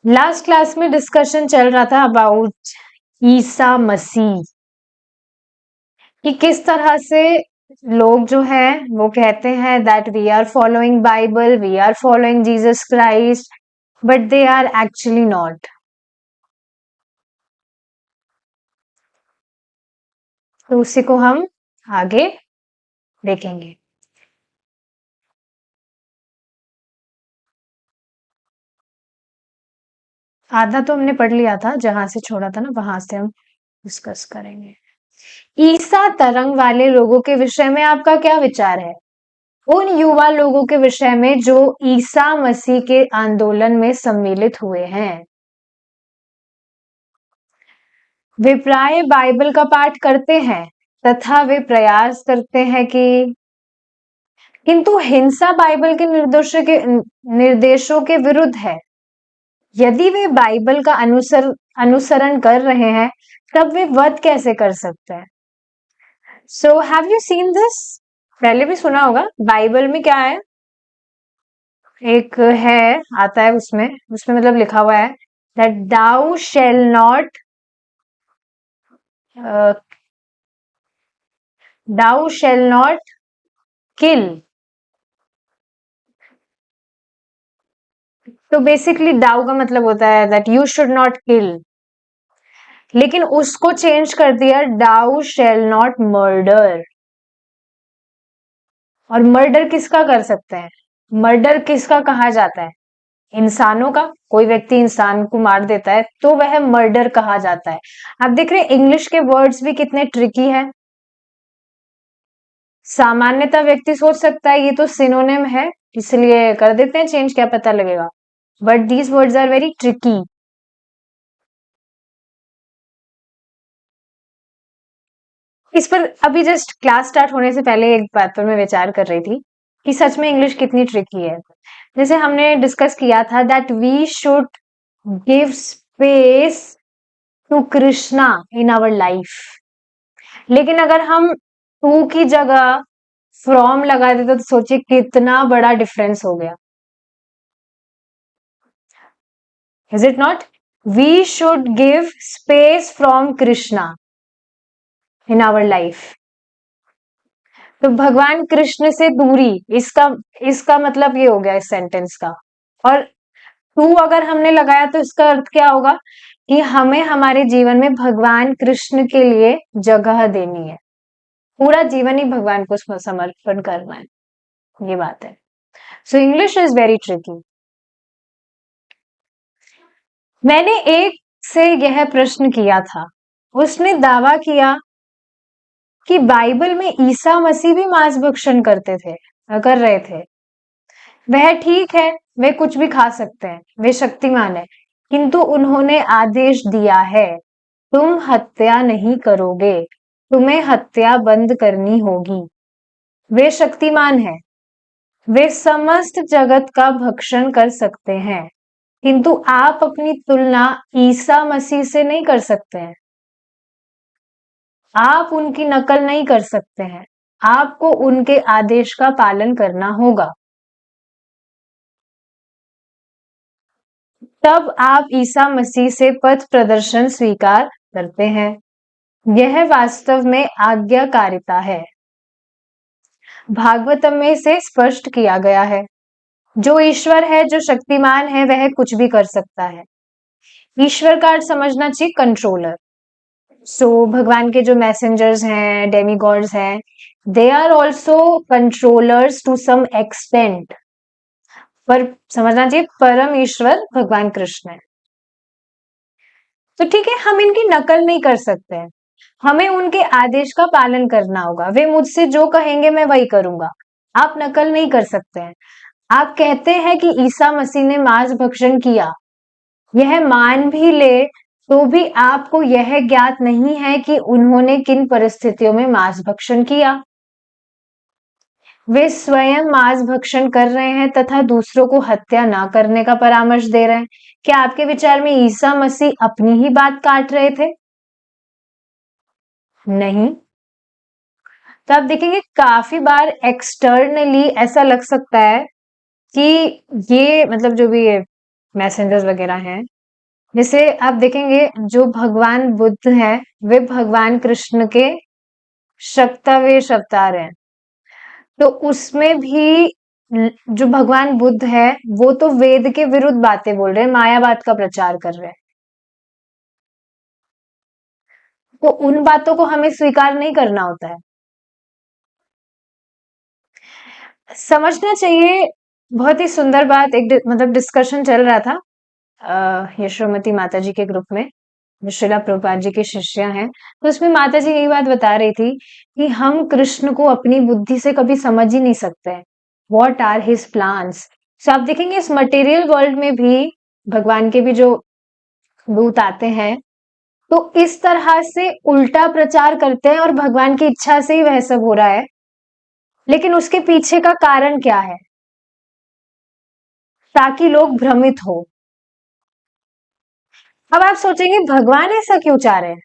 Last class में discussion चल रहा था अबाउट ईसा मसीह कि किस तरह से लोग जो है वो कहते हैं that we are following Bible, we are following Jesus Christ, but they are actually not. तो उसी को हम आगे देखेंगे। आधा तो हमने पढ़ लिया था, जहां से छोड़ा था ना वहां से हम डिस्कस करेंगे। ईसा तरंग वाले लोगों के विषय में आपका क्या विचार है? उन युवा लोगों के विषय में जो ईसा मसीह के आंदोलन में सम्मिलित हुए हैं। वे प्राय बाइबल का पाठ करते हैं तथा वे प्रयास करते हैं कि किंतु हिंसा बाइबल के निर्देशों के विरुद्ध है। यदि वे बाइबल का अनुसरण कर रहे हैं तब वे वध कैसे कर सकते हैं? So have you seen this? पहले भी सुना होगा। बाइबल में क्या है, एक है आता है उसमें उसमें मतलब लिखा हुआ है that thou shall not thou shall not kill. तो बेसिकली दाउ का मतलब होता है that you should not kill, लेकिन उसको चेंज कर दिया दाउ शेल नॉट मर्डर। और मर्डर किसका कर सकते हैं? मर्डर किसका कहा जाता है? इंसानों का। कोई व्यक्ति इंसान को मार देता है तो वह मर्डर कहा जाता है। आप देख रहे हैं इंग्लिश के वर्ड्स भी कितने ट्रिकी है। सामान्यतः व्यक्ति सोच सकता है ये तो सिनोनिम है इसलिए कर देते हैं चेंज, क्या पता लगेगा, but these words are very tricky. इस पर अभी जस्ट क्लास स्टार्ट होने से पहले एक बात पर मैं विचार कर रही थी कि सच में इंग्लिश कितनी ट्रिकी है। जैसे हमने डिस्कस किया था that we should give space to Krishna in our life, लेकिन अगर हम टू की जगह फ्रॉम लगा देते तो सोचिए कितना बड़ा डिफरेंस हो गया। Is it not? We should give space from Krishna in our life. तो भगवान कृष्ण से दूरी, इसका इसका मतलब ये हो गया इस सेंटेंस का। और टू अगर हमने लगाया तो इसका अर्थ क्या होगा कि हमें हमारे जीवन में भगवान कृष्ण के लिए जगह देनी है, पूरा जीवन ही भगवान को समर्पण करना है, ये बात है। So English is very tricky. मैंने एक से यह प्रश्न किया था, उसने दावा किया कि बाइबल में ईसा मसीह भी मांस भक्षण कर रहे थे। वह ठीक है, वे कुछ भी खा सकते हैं, वे शक्तिमान है, किंतु उन्होंने आदेश दिया है तुम हत्या नहीं करोगे, तुम्हें हत्या बंद करनी होगी। वे शक्तिमान है, वे समस्त जगत का भक्षण कर सकते हैं, किंतु आप अपनी तुलना ईसा मसीह से नहीं कर सकते हैं। आप उनकी नकल नहीं कर सकते हैं, आपको उनके आदेश का पालन करना होगा। तब आप ईसा मसीह से पथ प्रदर्शन स्वीकार करते हैं। यह वास्तव में आज्ञाकारिता है। भागवतम में इसे स्पष्ट किया गया है, जो ईश्वर है, जो शक्तिमान है, वह कुछ भी कर सकता है। ईश्वर का अर्थ समझना चाहिए कंट्रोलर। सो भगवान के जो मैसेंजर्स हैं, डेमीगॉड्स हैं, they are also controllers to some extent. पर समझना चाहिए परम ईश्वर भगवान कृष्ण है। तो ठीक है, हम इनकी नकल नहीं कर सकते हैं, हमें उनके आदेश का पालन करना होगा। वे मुझसे जो कहेंगे मैं वही करूंगा। आप नकल नहीं कर सकते हैं। आप कहते हैं कि ईसा मसीह ने मांस भक्षण किया, यह मान भी ले तो भी आपको यह ज्ञात नहीं है कि उन्होंने किन परिस्थितियों में मांस भक्षण किया। वे स्वयं मांस भक्षण कर रहे हैं तथा दूसरों को हत्या ना करने का परामर्श दे रहे हैं। क्या आपके विचार में ईसा मसीह अपनी ही बात काट रहे थे? नहीं। तो आप देखेंगे काफी बार एक्सटर्नली ऐसा लग सकता है कि ये मतलब जो भी ये मैसेंजर्स वगैरह हैं जैसे आप देखेंगे जो भगवान बुद्ध हैं वे भगवान कृष्ण के शक्तावेश अवतार हैं। तो उसमें भी जो भगवान बुद्ध है वो तो वेद के विरुद्ध बातें बोल रहे हैं, मायावाद का प्रचार कर रहे हैं। तो उन बातों को हमें स्वीकार नहीं करना होता है। समझना चाहिए। बहुत ही सुंदर बात, एक मतलब डिस्कशन चल रहा था यशोमती माता जी के ग्रुप में, जो श्रीला प्रभुपाद जी के शिष्य हैं। तो उसमें माता जी यही बात बता रही थी कि हम कृष्ण को अपनी बुद्धि से कभी समझ ही नहीं सकते। What are his plans. So आप देखेंगे इस मटेरियल वर्ल्ड में भी भगवान के भी जो दूत आते हैं तो इस तरह से उल्टा प्रचार करते हैं और भगवान की इच्छा से ही वह सब हो रहा है। लेकिन उसके पीछे का कारण क्या है? ताकि लोग भ्रमित हो। अब आप सोचेंगे भगवान ऐसा क्यों चाह रहे हैं?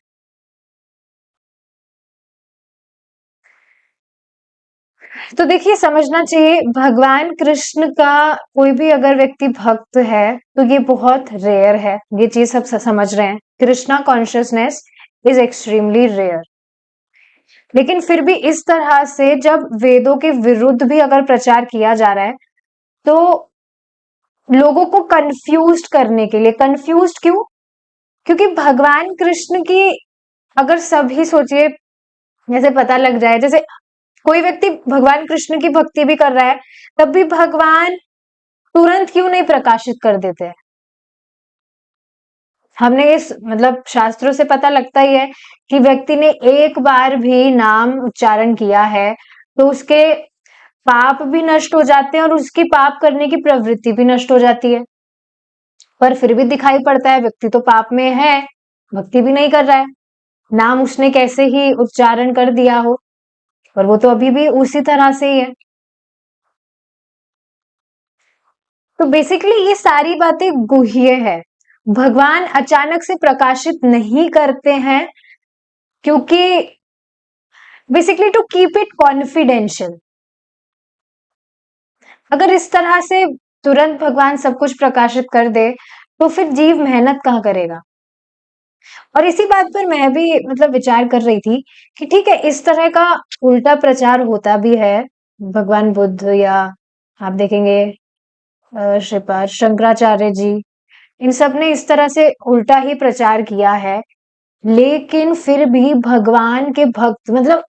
तो देखिए समझना चाहिए, भगवान कृष्ण का कोई भी अगर व्यक्ति भक्त है तो ये बहुत रेयर है। ये चीज सब समझ रहे हैं। Krishna consciousness is extremely rare. लेकिन फिर भी इस तरह से जब वेदों के विरुद्ध भी अगर प्रचार किया जा रहा है तो लोगों को कंफ्यूज्ड करने के लिए। कंफ्यूज्ड क्यों? क्योंकि भगवान कृष्ण की अगर सभी सोचिए, जैसे पता लग जाए, जैसे कोई व्यक्ति भगवान कृष्ण की भक्ति भी कर रहा है तब भी भगवान तुरंत क्यों नहीं प्रकाशित कर देते? हमने इस मतलब शास्त्रों से पता लगता ही है कि व्यक्ति ने एक बार भी नाम उच्चारण किया है तो उसके पाप भी नष्ट हो जाते हैं और उसकी पाप करने की प्रवृत्ति भी नष्ट हो जाती है। पर फिर भी दिखाई पड़ता है व्यक्ति तो पाप में है, भक्ति भी नहीं कर रहा है। नाम उसने कैसे ही उच्चारण कर दिया हो, पर वो तो अभी भी उसी तरह से ही है। तो बेसिकली ये सारी बातें गुह्य है। भगवान अचानक से प्रकाशित नहीं करते हैं क्योंकि basically to keep it confidential. अगर इस तरह से तुरंत भगवान सब कुछ प्रकाशित कर दे तो फिर जीव मेहनत कहाँ करेगा? और इसी बात पर मैं भी मतलब विचार कर रही थी कि ठीक है, इस तरह का उल्टा प्रचार होता भी है। भगवान बुद्ध या आप देखेंगे श्रीपाद शंकराचार्य जी, इन सब ने इस तरह से उल्टा ही प्रचार किया है। लेकिन फिर भी भगवान के भक्त मतलब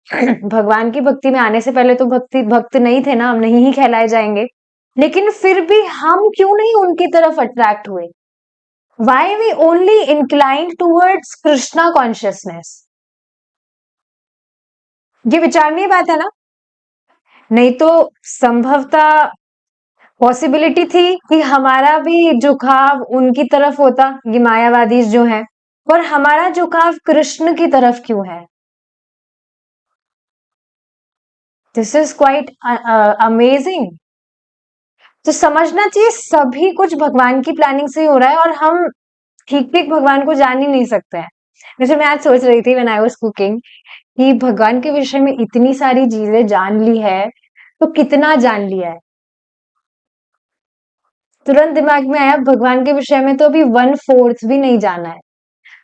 भगवान की भक्ति में आने से पहले तो भक्त नहीं थे ना, हम नहीं ही कहलाए जाएंगे। लेकिन फिर भी हम क्यों नहीं उनकी तरफ अट्रैक्ट हुए? Why we only inclined towards Krishna consciousness? ये विचारणीय बात है ना। नहीं तो संभवतः पॉसिबिलिटी थी कि हमारा भी झुकाव उनकी तरफ होता, ये मायावादी जो है। पर हमारा झुकाव कृष्ण की तरफ क्यों है? This is quite amazing. तो समझना चाहिए सभी कुछ भगवान की प्लानिंग से ही हो रहा है और हम ठीक ठीक भगवान को जान ही नहीं सकते हैं। जैसे मैं आज सोच रही थी व्हेन आई वाज कुकिंग कि भगवान के विषय में इतनी सारी चीजें जान ली है तो कितना जान लिया है। तुरंत दिमाग में आया भगवान के विषय में तो अभी 1/4 भी नहीं जाना है।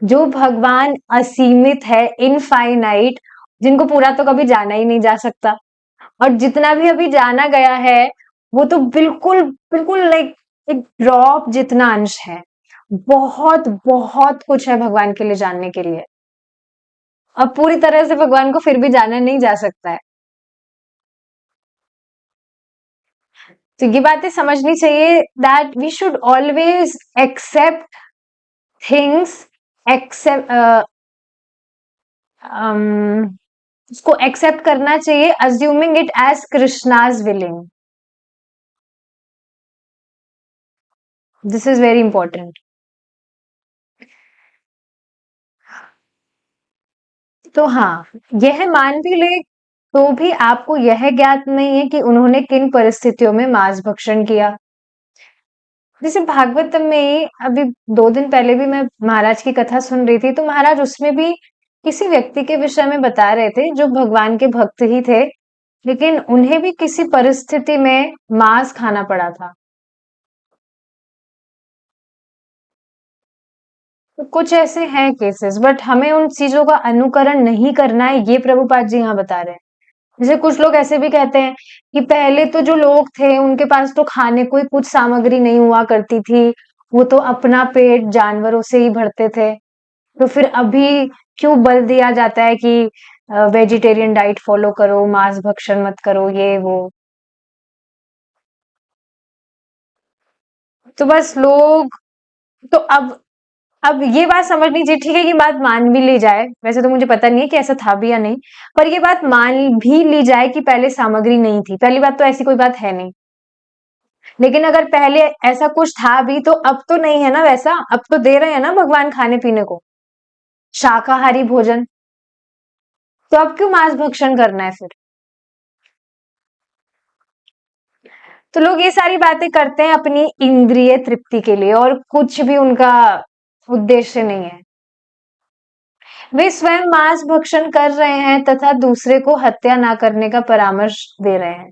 जो भगवान असीमित है, इनफाइनाइट, जिनको पूरा तो कभी जाना ही नहीं जा सकता। और जितना भी अभी जाना गया है वो तो बिल्कुल बिल्कुल लाइक एक ड्रॉप जितना अंश है। बहुत बहुत कुछ है भगवान के लिए जानने के लिए। अब पूरी तरह से भगवान को फिर भी जाना नहीं जा सकता है। तो ये बातें समझनी चाहिए that we should always accept things, accept उसको एक्सेप्ट करना चाहिए assuming it as Krishna's willing. This is very important. तो हाँ, यह मान भी ले तो भी आपको यह ज्ञात नहीं है कि उन्होंने किन परिस्थितियों में मांस भक्षण किया। जैसे भागवतम में ही अभी 2 दिन पहले भी मैं महाराज की कथा सुन रही थी तो महाराज उसमें भी किसी व्यक्ति के विषय में बता रहे थे जो भगवान के भक्त ही थे, लेकिन उन्हें भी किसी परिस्थिति में मांस खाना पड़ा था। तो कुछ ऐसे हैं केसेस, बट हमें उन चीजों का अनुकरण नहीं करना है, ये प्रभुपाद जी यहाँ बता रहे हैं। जैसे कुछ लोग ऐसे भी कहते हैं कि पहले तो जो लोग थे उनके पास तो खाने को ही कुछ सामग्री नहीं हुआ करती थी, वो तो अपना पेट जानवरों से ही भरते थे, तो फिर अभी क्यों बल दिया जाता है कि वेजिटेरियन डाइट फॉलो करो, मांस भक्षण मत करो, ये वो। तो बस लोग, तो अब ये बात समझनी चाहिए, ठीक है, ये बात मान भी ली जाए, वैसे तो मुझे पता नहीं है कि ऐसा था भी या नहीं, पर ये बात मान भी ली जाए कि पहले सामग्री नहीं थी, पहली बात तो ऐसी कोई बात है नहीं। लेकिन अगर पहले ऐसा कुछ था भी तो अब तो नहीं है ना वैसा, अब तो दे रहे हैं ना भगवान खाने पीने को, शाकाहारी भोजन, तो अब क्यों मांस भक्षण करना है फिर। तो लोग ये सारी बातें करते हैं अपनी इंद्रिय तृप्ति के लिए, और कुछ भी उनका उद्देश्य नहीं है। वे स्वयं मांस भक्षण कर रहे हैं तथा दूसरे को हत्या ना करने का परामर्श दे रहे हैं।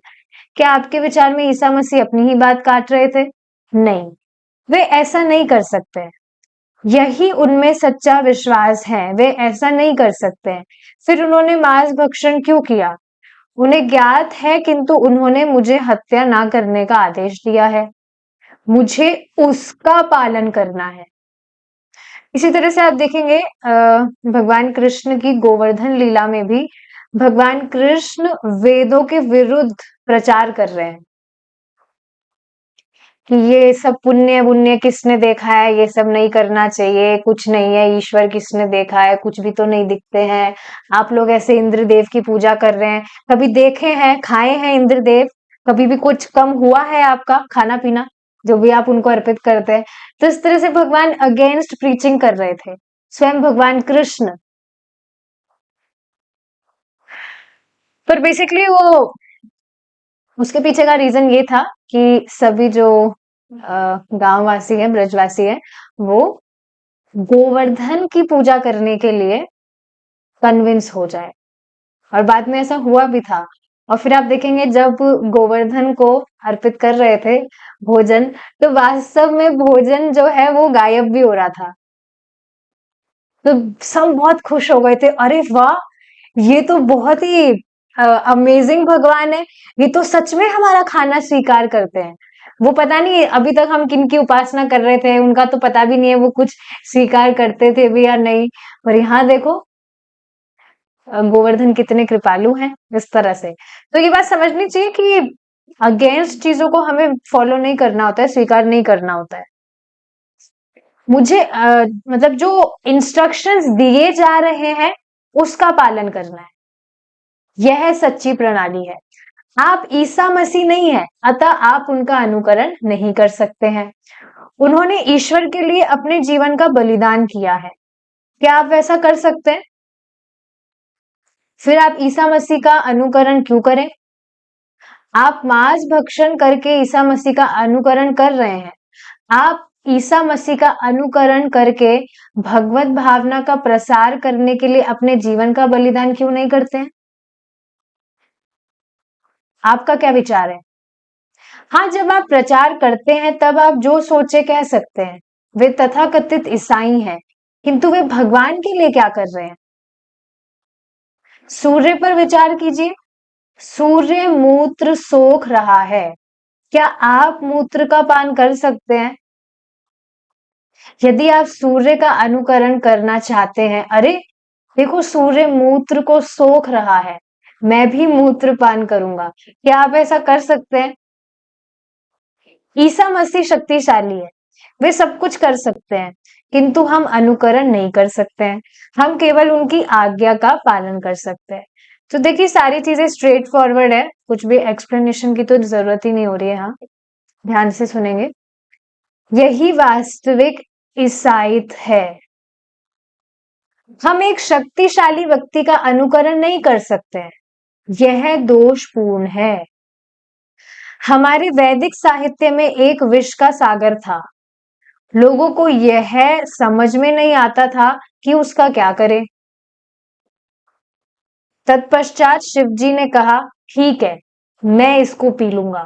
क्या आपके विचार में ईसा मसीह अपनी ही बात काट रहे थे? नहीं, वे ऐसा नहीं कर सकते। यही उनमें सच्चा विश्वास है, वे ऐसा नहीं कर सकते। फिर उन्होंने मांस भक्षण क्यों किया? उन्हें ज्ञात है, किंतु उन्होंने मुझे हत्या ना करने का आदेश दिया है, मुझे उसका पालन करना है। इसी तरह से आप देखेंगे भगवान कृष्ण की गोवर्धन लीला में भी भगवान कृष्ण वेदों के विरुद्ध प्रचार कर रहे हैं कि ये सब पुण्य पुण्य किसने देखा है, ये सब नहीं करना चाहिए, कुछ नहीं है, ईश्वर किसने देखा है, कुछ भी तो नहीं दिखते हैं, आप लोग ऐसे इंद्रदेव की पूजा कर रहे हैं, कभी देखे हैं, खाए हैं इंद्रदेव, कभी भी कुछ कम हुआ है आपका खाना पीना जो भी आप उनको अर्पित करते हैं। तो इस तरह से भगवान अगेंस्ट प्रीचिंग कर रहे थे, स्वयं भगवान कृष्ण। पर बेसिकली वो, उसके पीछे का रीजन ये था कि सभी जो गांव वासी है, ब्रजवासी है, वो गोवर्धन की पूजा करने के लिए कन्विंस हो जाए, और बाद में ऐसा हुआ भी था। और फिर आप देखेंगे जब गोवर्धन को अर्पित कर रहे थे भोजन, तो वास्तव में भोजन जो है वो गायब भी हो रहा था। तो सब बहुत खुश हो गए थे, अरे वाह, ये तो बहुत ही अमेजिंग भगवान है, ये तो सच में हमारा खाना स्वीकार करते हैं। वो पता नहीं अभी तक हम किन की उपासना कर रहे थे, उनका तो पता भी नहीं है वो कुछ स्वीकार करते थे भी या नहीं, पर यहाँ देखो गोवर्धन कितने कृपालु हैं इस तरह से। तो ये बात समझनी चाहिए कि अगेंस्ट चीजों को हमें फॉलो नहीं करना होता है, स्वीकार नहीं करना होता है। मुझे मतलब जो इंस्ट्रक्शंस दिए जा रहे हैं उसका पालन करना है, यह सच्ची प्रणाली है। आप ईसा मसीह नहीं है, अतः आप उनका अनुकरण नहीं कर सकते हैं। उन्होंने ईश्वर के लिए अपने जीवन का बलिदान किया है, क्या आप वैसा कर सकते हैं? फिर आप ईसा मसीह का अनुकरण क्यों करें? आप मांस भक्षण करके ईसा मसीह का अनुकरण कर रहे हैं, आप ईसा मसीह का अनुकरण करके भगवत भावना का प्रसार करने के लिए अपने जीवन का बलिदान क्यों नहीं करते हैं? आपका क्या विचार है? हाँ, जब आप प्रचार करते हैं तब आप जो सोचे कह सकते हैं, वे तथाकथित ईसाई हैं, किंतु वे भगवान के लिए क्या कर रहे हैं? सूर्य पर विचार कीजिए, सूर्य मूत्र सोख रहा है, क्या आप मूत्र का पान कर सकते हैं? यदि आप सूर्य का अनुकरण करना चाहते हैं, अरे देखो सूर्य मूत्र को सोख रहा है, मैं भी मूत्र पान करूंगा, क्या आप ऐसा कर सकते हैं? ईसा मसीह शक्तिशाली है, वे सब कुछ कर सकते हैं, किंतु हम अनुकरण नहीं कर सकते हैं, हम केवल उनकी आज्ञा का पालन कर सकते हैं। तो देखिए सारी चीजें स्ट्रेट फॉरवर्ड है, कुछ भी एक्सप्लेनेशन की तो जरूरत ही नहीं हो रही है। हाँ, ध्यान से सुनेंगे, यही वास्तविक ईसाईत है। हम एक शक्तिशाली व्यक्ति का अनुकरण नहीं कर सकते हैं, यह दोषपूर्ण है। हमारे वैदिक साहित्य में एक विष का सागर था, लोगों को यह समझ में नहीं आता था कि उसका क्या करें। तत्पश्चात शिवजी ने कहा, ठीक है, मैं इसको पी लूंगा।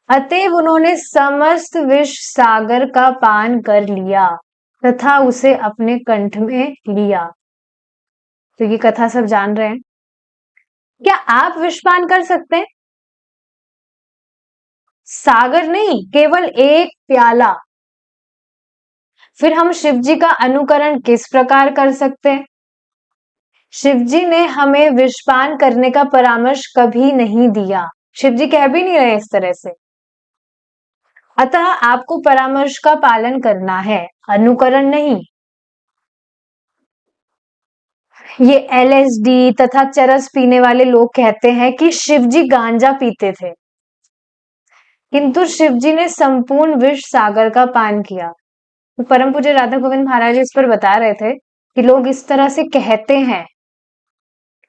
अतएव उन्होंने समस्त विष सागर का पान कर लिया। तथा उसे अपने कंठ में लिया। तो ये कथा सब जान रहे हैं। क्या आप विषपान कर सकते हैं? सागर नहीं, केवल एक प्याला। फिर हम शिव जी का अनुकरण किस प्रकार कर सकते हैं? शिव जी ने हमें विषपान करने का परामर्श कभी नहीं दिया। शिव जी कह भी नहीं रहे इस तरह से। अतः आपको परामर्श का पालन करना है, अनुकरण नहीं। ये एलएसडी तथा चरस पीने वाले लोग कहते हैं कि शिव जी गांजा पीते थे, किंतु शिव जी ने संपूर्ण विष सागर का पान किया। तो परम पूज्य राधा गोविंद महाराज इस पर बता रहे थे कि लोग इस तरह से कहते हैं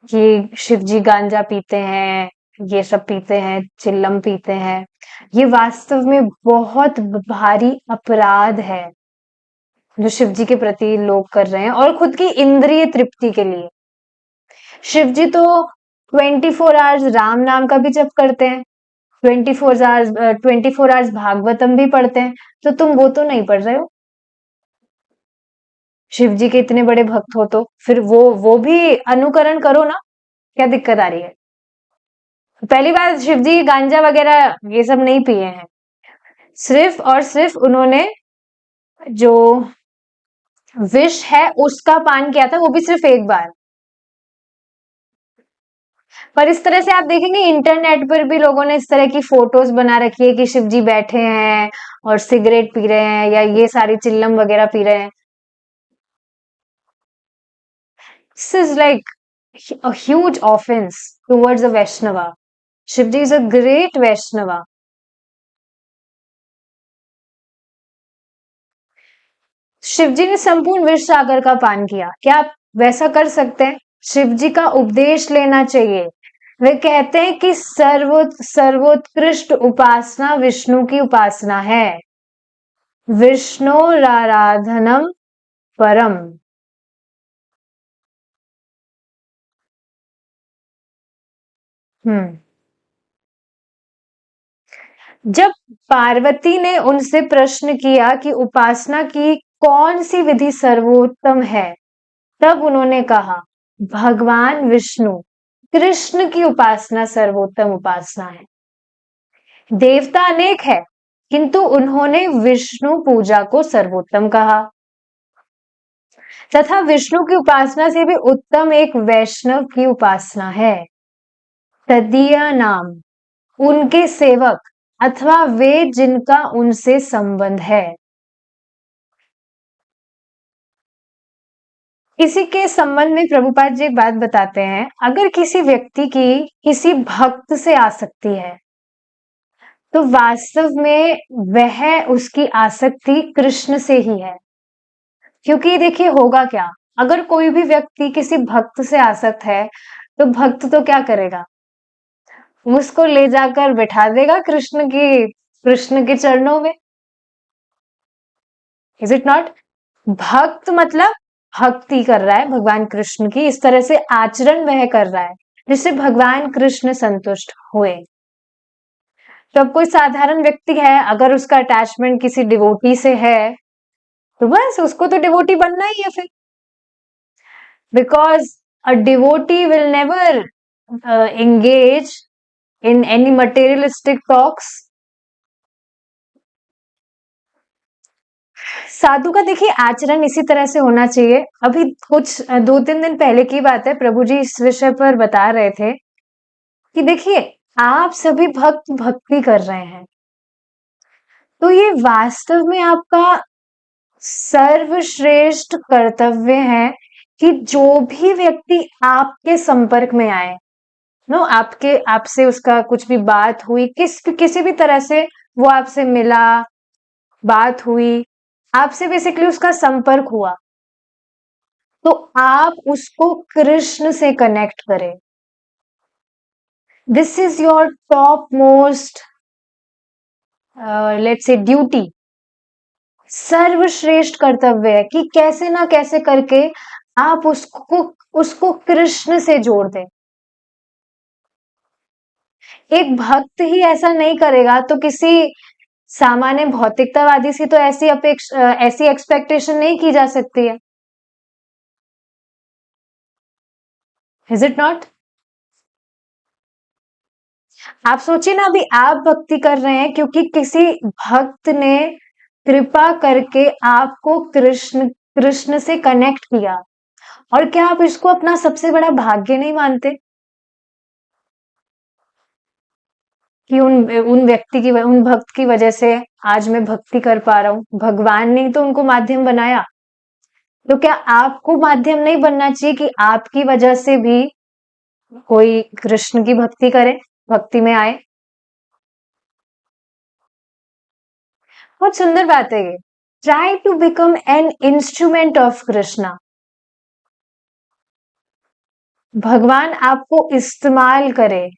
कि शिव जी गांजा पीते हैं, ये सब पीते हैं, चिल्लम पीते हैं। ये वास्तव में बहुत भारी अपराध है जो शिव जी के प्रति लोग कर रहे हैं, और खुद की इंद्रिय तृप्ति के लिए। शिव जी तो 24 आवर्स राम नाम का भी जप करते हैं, 24 आवर्स भागवतम भी पढ़ते हैं। तो तुम वो तो नहीं पढ़ रहे हो। शिव जी के इतने बड़े भक्त हो तो फिर वो भी अनुकरण करो ना। क्या दिक्कत आ रही है? पहली बात, शिव जी गांजा वगैरह ये सब नहीं पिए हैं। सिर्फ और सिर्फ उन्होंने जो विष है उसका पान किया था, वो भी सिर्फ एक बार। पर इस तरह से आप देखेंगे इंटरनेट पर भी लोगों ने इस तरह की फोटोज बना रखी है कि शिव जी बैठे हैं और सिगरेट पी रहे हैं या ये सारी चिल्लम वगैरह पी रहे हैं। This is like a huge offense towards a Vaishnava. Shivji is a great Vaishnava. Shivji ने संपूर्ण विष सागर का पान किया। क्या आप वैसा कर सकते हैं? शिवजी का उपदेश लेना चाहिए। वे कहते हैं कि सर्वोत्कृष्ट उपासना विष्णु की उपासना है। विष्णुराराधनम परम। हम्म। जब पार्वती ने उनसे प्रश्न किया कि उपासना की कौन सी विधि सर्वोत्तम है, तब उन्होंने कहा भगवान विष्णु कृष्ण की उपासना सर्वोत्तम उपासना है। देवता अनेक है, किंतु उन्होंने विष्णु पूजा को सर्वोत्तम कहा। तथा विष्णु की उपासना से भी उत्तम एक वैष्णव की उपासना है। तदीय नाम, उनके सेवक अथवा वे जिनका उनसे संबंध है। इसी के संबंध में प्रभुपाद जी एक बात बताते हैं, अगर किसी व्यक्ति की किसी भक्त से आसक्ति है तो वास्तव में वह उसकी आसक्ति कृष्ण से ही है। क्योंकि देखिए होगा क्या, अगर कोई भी व्यक्ति किसी भक्त से आसक्त है तो भक्त तो क्या करेगा, उसको ले जाकर बिठा देगा कृष्ण के चरणों में। Is it not? भक्त मतलब भक्ति कर रहा है भगवान कृष्ण की, इस तरह से आचरण वह कर रहा है जिससे भगवान कृष्ण संतुष्ट हुए। तो अब कोई साधारण व्यक्ति है, अगर उसका अटैचमेंट किसी डिवोटी से है तो बस उसको तो डिवोटी बनना ही है फिर, because a devotee will never engage in any materialistic talks. साधु का देखिए आचरण इसी तरह से होना चाहिए। अभी कुछ 2-3 दिन पहले की बात है, प्रभु जी इस विषय पर बता रहे थे कि देखिए आप सभी भक्त भक्ति कर रहे हैं, तो ये वास्तव में आपका सर्वश्रेष्ठ कर्तव्य है कि जो भी व्यक्ति आपके संपर्क में आए, नो आपसे उसका कुछ भी बात हुई, किसी भी तरह से वो आपसे मिला, बात हुई, आपसे बेसिकली उसका संपर्क हुआ, तो आप उसको कृष्ण से कनेक्ट करें। This is your top most let's say duty, सर्वश्रेष्ठ कर्तव्य है कि कैसे ना कैसे करके आप उसको कृष्ण से जोड़ दें। एक भक्त ही ऐसा नहीं करेगा तो किसी सामान्य भौतिकतावादी से तो ऐसी एक्सपेक्टेशन नहीं की जा सकती है। Is it not? आप सोचिए ना, अभी आप भक्ति कर रहे हैं क्योंकि किसी भक्त ने कृपा करके आपको कृष्ण कृष्ण से कनेक्ट किया, और क्या आप इसको अपना सबसे बड़ा भाग्य नहीं मानते कि उन भक्त की वजह से आज मैं भक्ति कर पा रहा हूं? भगवान ने तो उनको माध्यम बनाया, तो क्या आपको माध्यम नहीं बनना चाहिए कि आपकी वजह से भी कोई कृष्ण की भक्ति करे, भक्ति में आए? बहुत सुंदर बात है ये। Try to become an instrument of Krishna. भगवान आपको इस्तेमाल करे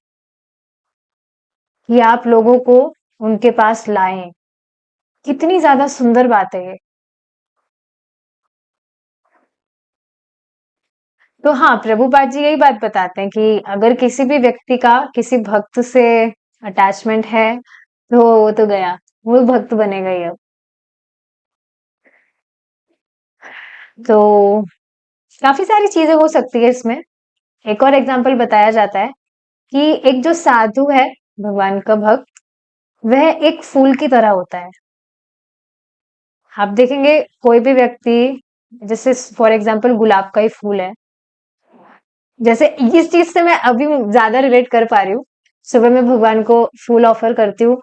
कि आप लोगों को उनके पास लाएं। कितनी ज्यादा सुंदर बात है ये। तो हाँ, प्रभुपाद जी यही बात बताते हैं कि अगर किसी भी व्यक्ति का किसी भक्त से अटैचमेंट है तो वो तो गया, वो भक्त बनेगा ही अब। तो काफी सारी चीजें हो सकती है इसमें। एक और एग्जाम्पल बताया जाता है कि एक जो साधु है, भगवान का भक्त, वह एक फूल की तरह होता है। आप देखेंगे कोई भी व्यक्ति, जैसे फॉर एग्जाम्पल गुलाब का ही फूल है, जैसे इस चीज से मैं अभी ज्यादा रिलेट कर पा रही हूँ। सुबह में भगवान को फूल ऑफर करती हूँ,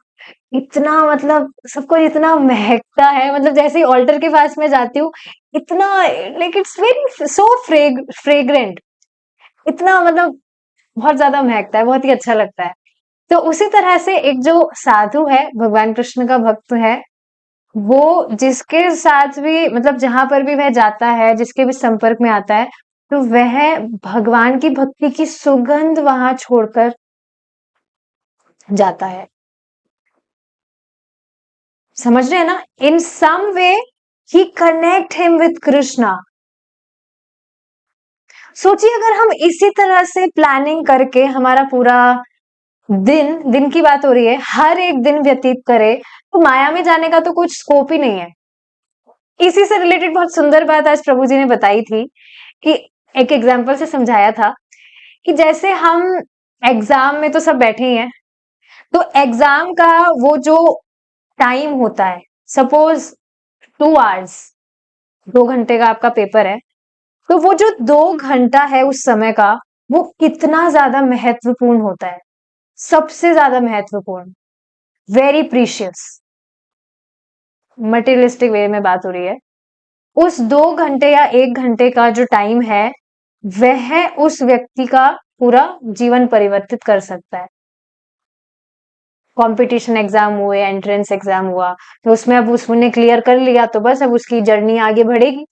इतना मतलब सबको इतना महकता है, मतलब जैसे ही ऑल्टर के पास में जाती हूँ, इतना like it's very so fragrant, इतना मतलब बहुत ज्यादा महकता है, बहुत ही अच्छा लगता है। तो उसी तरह से एक जो साधु है, भगवान कृष्ण का भक्त है, वो जिसके साथ भी मतलब जहां पर भी वह जाता है, जिसके भी संपर्क में आता है, तो वह भगवान की भक्ति की सुगंध वहां छोड़कर जाता है। समझ रहे हैं ना? इन सम वे ही कनेक्ट हिम विथ कृष्णा। सोचिए अगर हम इसी तरह से प्लानिंग करके हमारा पूरा दिन दिन की बात हो रही है, हर एक दिन व्यतीत करे, तो माया में जाने का तो कुछ स्कोप ही नहीं है। इसी से रिलेटेड बहुत सुंदर बात आज प्रभु जी ने बताई थी कि एक एग्जाम्पल से समझाया था कि जैसे हम एग्जाम में तो सब बैठे ही हैं, तो एग्जाम का वो जो टाइम होता है, सपोज 2 आवर्स, 2 घंटे का आपका पेपर है, तो वो जो 2 घंटा है उस समय का, वो कितना ज्यादा महत्वपूर्ण होता है, सबसे ज्यादा महत्वपूर्ण, वेरी प्रीशियस। मटेरियलिस्टिक वे में बात हो रही है। उस 2 घंटे या 1 घंटे का जो टाइम है, वह उस व्यक्ति का पूरा जीवन परिवर्तित कर सकता है। कंपटीशन एग्जाम हुए, एंट्रेंस एग्जाम हुआ, तो उसमें अब उसने क्लियर कर लिया, तो बस अब उसकी जर्नी आगे बढ़ेगी,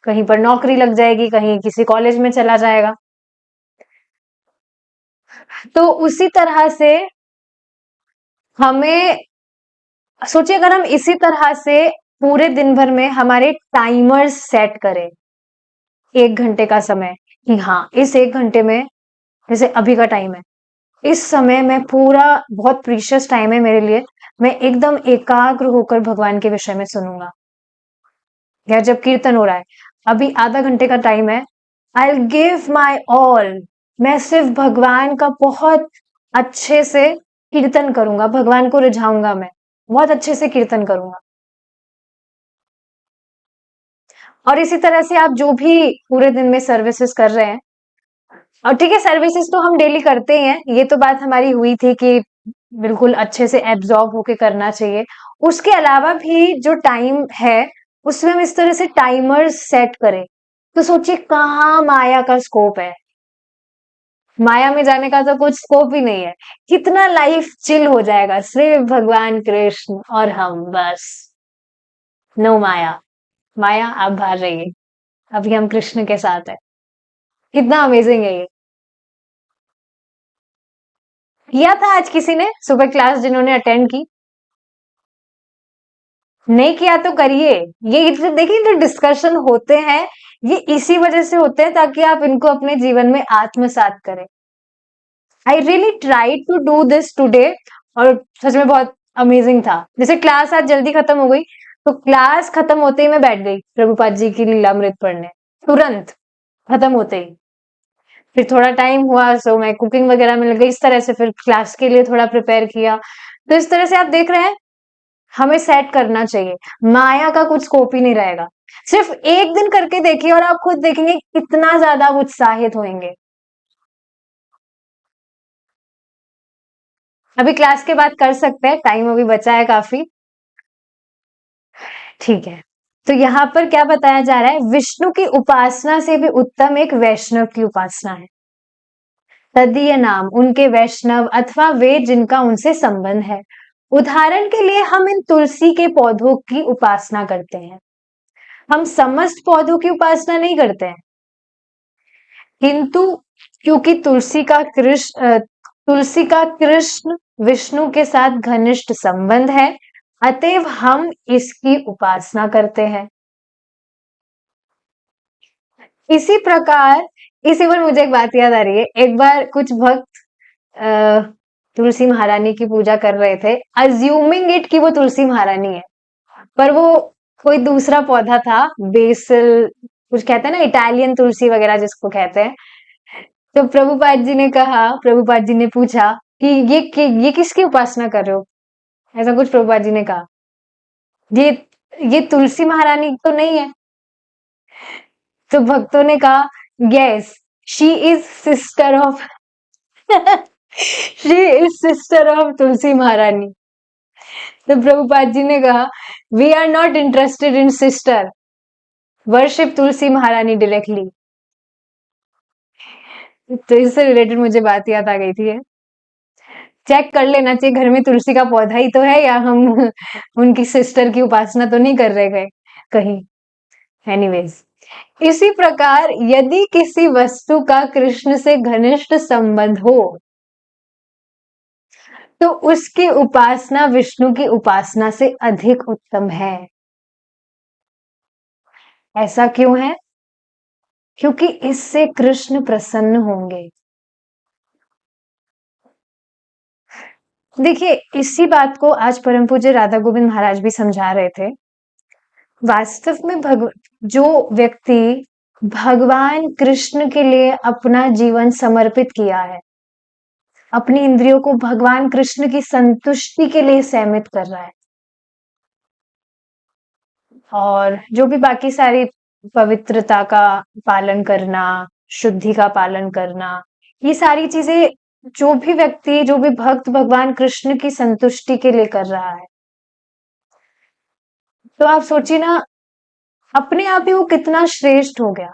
कहीं पर नौकरी लग जाएगी, कहीं किसी कॉलेज में चला जाएगा। तो उसी तरह से हमें सोचिए, अगर हम इसी तरह से पूरे दिन भर में हमारे टाइमर्स सेट करें, 1 घंटे का समय, कि हाँ इस 1 घंटे में, जैसे अभी का टाइम है, इस समय में पूरा बहुत प्रीशियस टाइम है मेरे लिए, मैं एकदम एकाग्र होकर भगवान के विषय में सुनूंगा। या जब कीर्तन हो रहा है, अभी आधा घंटे का टाइम है, I will give my all, मैं सिर्फ भगवान का बहुत अच्छे से कीर्तन करूंगा, भगवान को रिझाऊंगा, मैं बहुत अच्छे से कीर्तन करूंगा। और इसी तरह से आप जो भी पूरे दिन में सर्विसेज कर रहे हैं, और ठीक है सर्विसेज तो हम डेली करते ही हैं, ये तो बात हमारी हुई थी कि बिल्कुल अच्छे से एब्जॉर्ब होके करना चाहिए। उसके अलावा भी जो टाइम है, उसमें हम इस तरह से टाइमर सेट करें, तो सोचिए कहाँ माया का स्कोप है। माया में जाने का तो कुछ स्कोप ही नहीं है। कितना लाइफ चिल हो जाएगा, सिर्फ भगवान कृष्ण और हम, बस नो माया। माया आप बाहर रहिए, अभी हम कृष्ण के साथ है। कितना अमेजिंग है ये। किया था आज किसी ने सुबह क्लास, जिन्होंने अटेंड की? नहीं किया तो करिए। ये देखिए जो डिस्कशन होते हैं, ये इसी वजह से होते हैं ताकि आप इनको अपने जीवन में आत्मसात करें। I really try to do this today, और सच में बहुत अमेजिंग था। जैसे क्लास आज जल्दी खत्म हो गई, तो क्लास खत्म होते ही मैं बैठ गई प्रभुपाद जी की लीलामृत पढ़ने, तुरंत खत्म होते ही। फिर थोड़ा टाइम हुआ, सो मैं कुकिंग वगैरह में लग गई, इस तरह से फिर क्लास के लिए थोड़ा प्रिपेयर किया। तो इस तरह से आप देख रहे हैं, हमें सेट करना चाहिए, माया का कुछ स्कोप ही नहीं रहेगा। सिर्फ एक दिन करके देखिए और आप खुद देखेंगे कितना ज्यादा आप उत्साहित होंगे। अभी क्लास के बाद कर सकते हैं, टाइम अभी बचा है काफी। ठीक है, तो यहाँ पर क्या बताया जा रहा है, विष्णु की उपासना से भी उत्तम एक वैष्णव की उपासना है। तदीय नाम उनके वैष्णव अथवा वे जिनका उनसे संबंध है। उदाहरण के लिए हम इन तुलसी के पौधों की उपासना करते हैं, हम समस्त पौधों की उपासना नहीं करते हैं, किंतु क्योंकि तुलसी का कृष्ण विष्णु के साथ घनिष्ठ संबंध है, अतएव हम इसकी उपासना करते हैं। इसी प्रकार, इसी पर मुझे एक बात याद आ रही है। एक बार कुछ भक्त अ, तुलसी महारानी की पूजा कर रहे थे, अज्यूमिंग इट कि वो तुलसी महारानी है, पर वो कोई दूसरा पौधा था, बेसिल कुछ कहते हैं ना, इटालियन तुलसी वगैरह जिसको कहते हैं। तो प्रभुपाद जी ने पूछा कि ये किसकी उपासना कर रहे हो, ऐसा कुछ प्रभुपाद जी ने कहा। ये ये तुलसी महारानी तो नहीं है। तो भक्तों ने कहा, yes, she is sister of she is sister of Tulsi Maharani. तो प्रभुपाद जी ने कहा, we are not interested in sister, worship Tulsi Maharani directly. तो इससे रिलेटेड मुझे बात याद आ गई थी। चेक कर लेना चाहिए घर में तुलसी का पौधा ही तो है, या हम उनकी सिस्टर की उपासना तो नहीं कर रहे गए कहीं। एनीवेज, इसी प्रकार यदि किसी वस्तु का कृष्ण से घनिष्ठ संबंध हो, तो उसकी उपासना विष्णु की उपासना से अधिक उत्तम है। ऐसा क्यों है? क्योंकि इससे कृष्ण प्रसन्न होंगे। देखिए, इसी बात को आज परम पूज्य राधा गोविंद महाराज भी समझा रहे थे। वास्तव में जो व्यक्ति भगवान कृष्ण के लिए अपना जीवन समर्पित किया है, अपनी इंद्रियों को भगवान कृष्ण की संतुष्टि के लिए सहमित कर रहा है, और जो भी बाकी सारी पवित्रता का पालन करना, शुद्धि का पालन करना, ये सारी चीजें जो भी भक्त भगवान कृष्ण की संतुष्टि के लिए कर रहा है, तो आप सोचिए ना, अपने आप ही वो कितना श्रेष्ठ हो गया।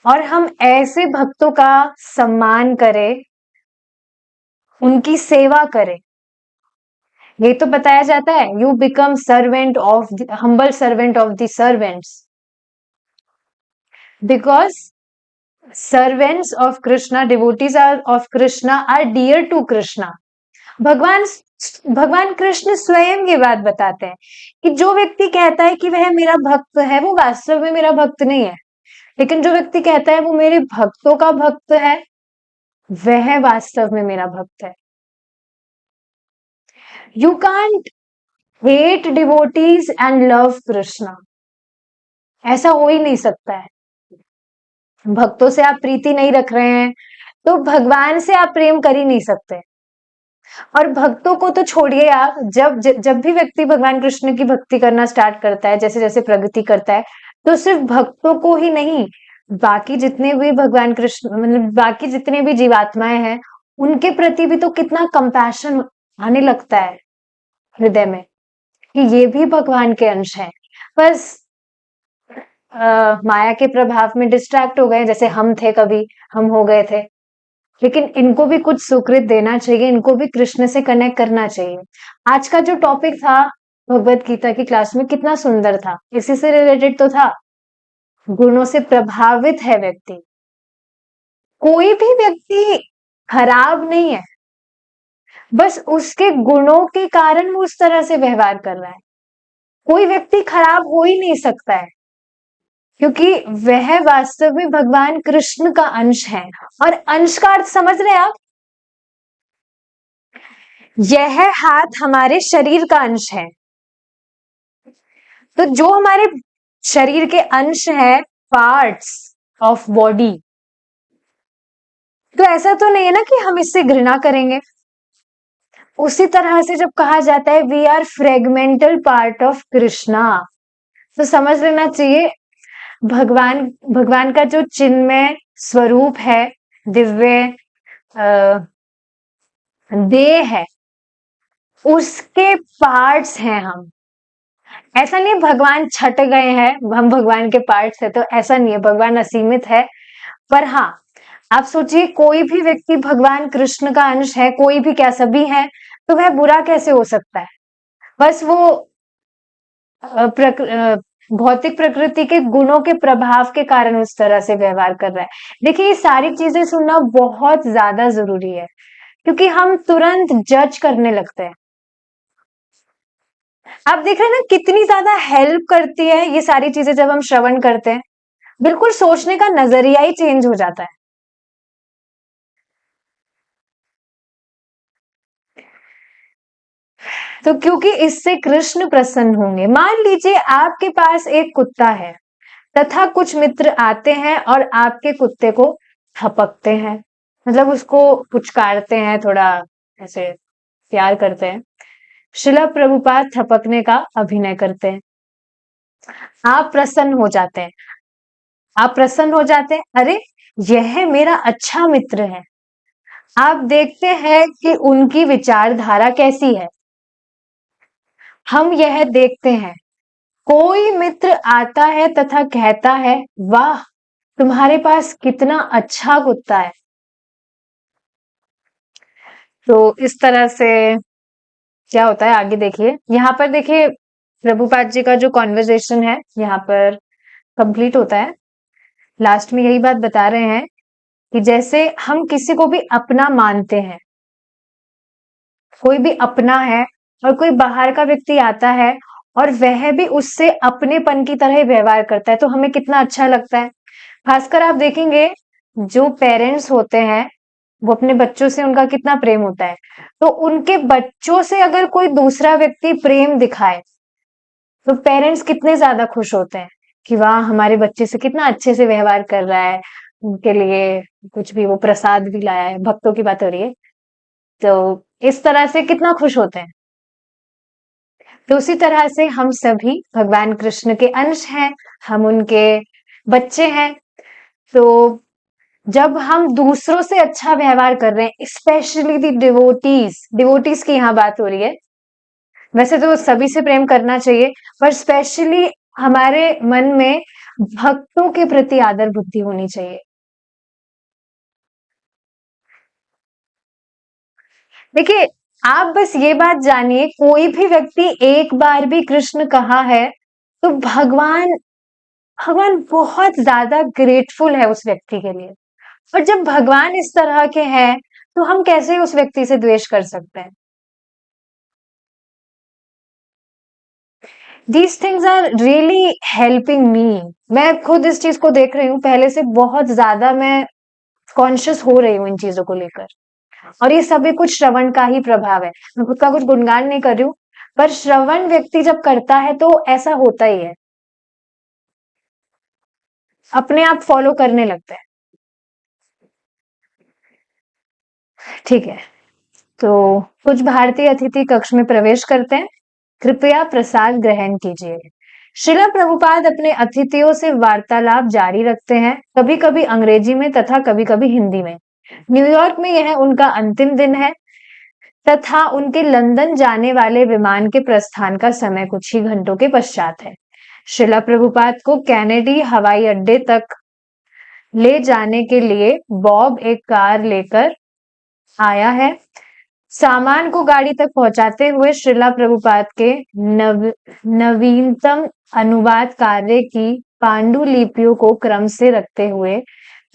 और हम ऐसे भक्तों का सम्मान करें, उनकी सेवा करें। ये तो बताया जाता है, you become servant of humble servant of the servants, because servants of Krishna, devotees are of Krishna are dear to Krishna. भगवान भगवान कृष्ण स्वयं ये बात बताते हैं कि जो व्यक्ति कहता है कि वह मेरा भक्त है, वो वास्तव में मेरा भक्त नहीं है, लेकिन जो व्यक्ति कहता है वो मेरे भक्तों का भक्त है, वह वास्तव में मेरा भक्त है। You can't hate devotees and love Krishna, ऐसा हो ही नहीं सकता है। भक्तों से आप प्रीति नहीं रख रहे हैं, तो भगवान से आप प्रेम कर ही नहीं सकते। और भक्तों को तो छोड़िए आप, जब भी व्यक्ति भगवान कृष्ण की भक्ति करना स्टार्ट करता है, जैसे जैसे प्रगति करता है, तो सिर्फ भक्तों को ही नहीं, बाकी जितने भी भगवान कृष्ण मतलब बाकी जितने भी जीवात्माएं हैं, उनके प्रति भी तो कितना कंपैशन आने लगता है हृदय में, कि ये भी भगवान के अंश हैं। बस माया के प्रभाव में डिस्ट्रैक्ट हो गए, जैसे हम थे, कभी हम हो गए थे। लेकिन इनको भी कुछ सुकृत देना चाहिए, इनको भी कृष्ण से कनेक्ट करना चाहिए। आज का जो टॉपिक था भगवत गीता की क्लास में, कितना सुंदर था, इसी से रिलेटेड तो था। गुणों से प्रभावित है व्यक्ति, कोई भी व्यक्ति खराब नहीं है, बस उसके गुणों के कारण वो उस तरह से व्यवहार कर रहा है। कोई व्यक्ति खराब हो ही नहीं सकता है, क्योंकि वह वास्तव में भगवान कृष्ण का अंश है। और अंश का अर्थ समझ रहे हैं आप? यह हाथ हमारे शरीर का अंश है। तो जो हमारे शरीर के अंश है, पार्ट्स ऑफ बॉडी, तो ऐसा तो नहीं है ना कि हम इससे घृणा करेंगे। उसी तरह से जब कहा जाता है we are fragmental part of Krishna, तो समझ लेना चाहिए भगवान भगवान का जो चिन्मय स्वरूप है, दिव्य देह है, उसके पार्ट्स हैं हम। ऐसा नहीं है भगवान छट गए हैं, हम भगवान के पार्ट्स है, तो ऐसा नहीं है, भगवान असीमित है। पर हाँ, आप सोचिए कोई भी व्यक्ति भगवान कृष्ण का अंश है, कोई भी क्या, सभी है, तो वह बुरा कैसे हो सकता है? बस वो भौतिक प्रकृति के गुणों के प्रभाव के कारण उस तरह से व्यवहार कर रहा है। देखिए ये सारी चीजें सुनना बहुत ज्यादा जरूरी है, क्योंकि हम तुरंत जज करने लगते हैं। आप देख रहे हैं ना कितनी ज्यादा हेल्प करती है ये सारी चीजें जब हम श्रवण करते हैं, बिल्कुल सोचने का नजरिया ही चेंज हो जाता है। तो क्योंकि इससे कृष्ण प्रसन्न होंगे। मान लीजिए आपके पास एक कुत्ता है तथा कुछ मित्र आते हैं और आपके कुत्ते को थपकते हैं, मतलब उसको पुचकारते हैं, थोड़ा ऐसे प्यार करते हैं। शिला प्रभुपाद थपकने का अभिनय करते हैं। आप प्रसन्न हो जाते हैं, आप प्रसन्न हो जाते हैं, अरे यह मेरा अच्छा मित्र है। आप देखते हैं कि उनकी विचारधारा कैसी है। हम यह देखते हैं, कोई मित्र आता है तथा कहता है वाह तुम्हारे पास कितना अच्छा कुत्ता है। तो इस तरह से क्या होता है आगे देखिए, यहाँ पर देखिए प्रभुपाद जी का जो कॉन्वर्जेशन है यहाँ पर कंप्लीट होता है। लास्ट में यही बात बता रहे हैं कि जैसे हम किसी को भी अपना मानते हैं, कोई भी अपना है और कोई बाहर का व्यक्ति आता है और वह भी उससे अपनेपन की तरह व्यवहार करता है, तो हमें कितना अच्छा लगता है। खासकर आप देखेंगे जो पेरेंट्स होते हैं वो अपने बच्चों से उनका कितना प्रेम होता है, तो उनके बच्चों से अगर कोई दूसरा व्यक्ति प्रेम दिखाए तो पेरेंट्स कितने ज्यादा खुश होते हैं कि वाह हमारे बच्चे से कितना अच्छे से व्यवहार कर रहा है, उनके लिए कुछ भी वो प्रसाद भी लाया है, भक्तों की बात हो रही है, तो इस तरह से कितना खुश होते हैं। तो उसी तरह से हम सभी भगवान कृष्ण के अंश हैं, हम उनके बच्चे हैं। तो जब हम दूसरों से अच्छा व्यवहार कर रहे हैं, स्पेशली दी डिवोटीज, डिवोटीज की यहाँ बात हो रही है, वैसे तो सभी से प्रेम करना चाहिए, पर स्पेशली हमारे मन में भक्तों के प्रति आदर बुद्धि होनी चाहिए। देखिए आप बस ये बात जानिए, कोई भी व्यक्ति एक बार भी कृष्ण कहा है तो भगवान भगवान बहुत ज्यादा ग्रेटफुल है उस व्यक्ति के लिए। और जब भगवान इस तरह के हैं तो हम कैसे उस व्यक्ति से द्वेष कर सकते हैं? These things are really helping me. मैं खुद इस चीज को देख रही हूँ, पहले से बहुत ज्यादा मैं कॉन्शियस हो रही हूँ इन चीजों को लेकर। और ये सभी कुछ श्रवण का ही प्रभाव है। मैं खुद का कुछ गुणगान नहीं कर रही हूँ, पर श्रवण व्यक्ति जब करता है तो ऐसा होता ही है, अपने आप फॉलो करने लगता है। ठीक है, तो कुछ भारतीय अतिथि कक्ष में प्रवेश करते हैं। कृपया प्रसाद ग्रहण कीजिए। श्रीला प्रभुपाद अपने अतिथियों से वार्तालाप जारी रखते हैं, कभी कभी अंग्रेजी में तथा कभी कभी हिंदी में। न्यूयॉर्क में यह उनका अंतिम दिन है तथा उनके लंदन जाने वाले विमान के प्रस्थान का समय कुछ ही घंटों के पश्चात है। श्रीला प्रभुपाद को कैनेडी हवाई अड्डे तक ले जाने के लिए बॉब एक कार लेकर आया है। सामान को गाड़ी तक पहुंचाते हुए श्रीला प्रभुपाद के नवीनतम अनुवाद कार्य की पांडुलिपियों को क्रम से रखते हुए